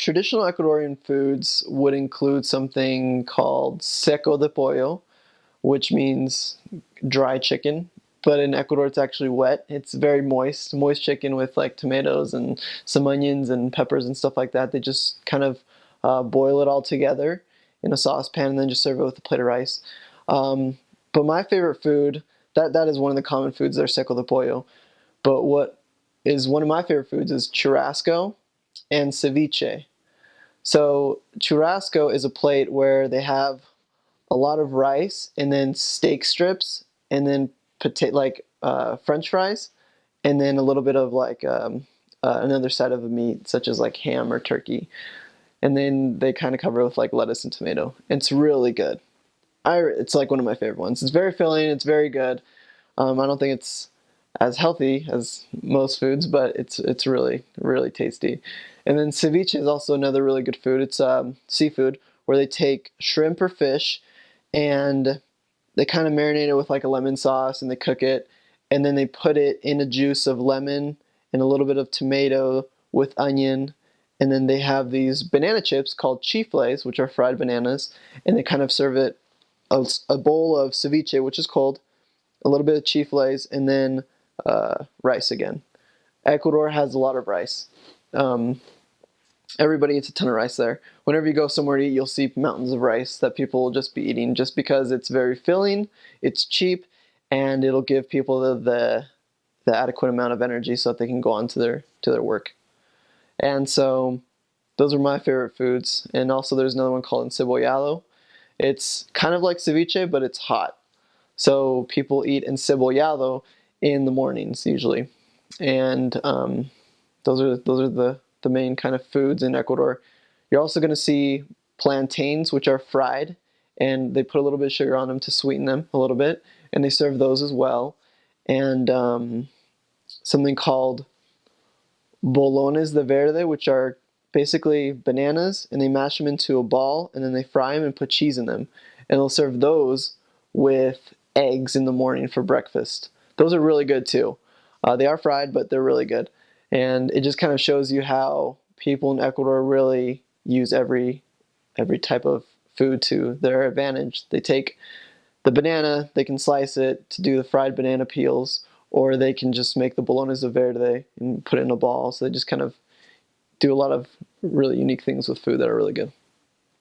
traditional Ecuadorian foods would include something called seco de pollo, which means dry chicken. But in Ecuador, it's actually wet. It's very moist chicken with like tomatoes and some onions and peppers and stuff like that. They just kind of boil it all together in a saucepan and then just serve it with a plate of rice. But my favorite food, that is one of the common foods there, seco de pollo. But what is one of my favorite foods is churrasco and ceviche. So churrasco is a plate where they have a lot of rice and then steak strips and then French fries and then a little bit of another side of the meat such as like ham or turkey, and then they kind of cover it with like lettuce and tomato. It's really good. It's like one of my favorite ones. It's very filling. It's very good. I don't think it's as healthy as most foods, but it's really really tasty. And then ceviche is also another really good food. It's seafood where they take shrimp or fish and they kind of marinate it with like a lemon sauce and they cook it, and then they put it in a juice of lemon and a little bit of tomato with onion, and then they have these banana chips called chifles, which are fried bananas, and they kind of serve it a bowl of ceviche, which is cold, a little bit of chifles, and then rice again. Ecuador has a lot of rice. Everybody eats a ton of rice there. Whenever you go somewhere to eat, you'll see mountains of rice that people will just be eating just because it's very filling, it's cheap, and it'll give people the adequate amount of energy so that they can go on to their work. And so those are my favorite foods. And also there's another one called encebollado. It's kind of like ceviche, but it's hot. So people eat encebollado in the mornings usually. And those are the main kind of foods in Ecuador. You're also going to see plantains, which are fried, and they put a little bit of sugar on them to sweeten them a little bit, and they serve those as well. And something called bolones de verde, which are basically bananas, and they mash them into a ball, and then they fry them and put cheese in them. And they'll serve those with eggs in the morning for breakfast. Those are really good too. They are fried, but they're really good. And it just kind of shows you how people in Ecuador really use every type of food to their advantage. They take the banana, they can slice it to do the fried banana peels, or they can just make the bolones de verde and put it in a ball. So they just kind of do a lot of really unique things with food that are really good.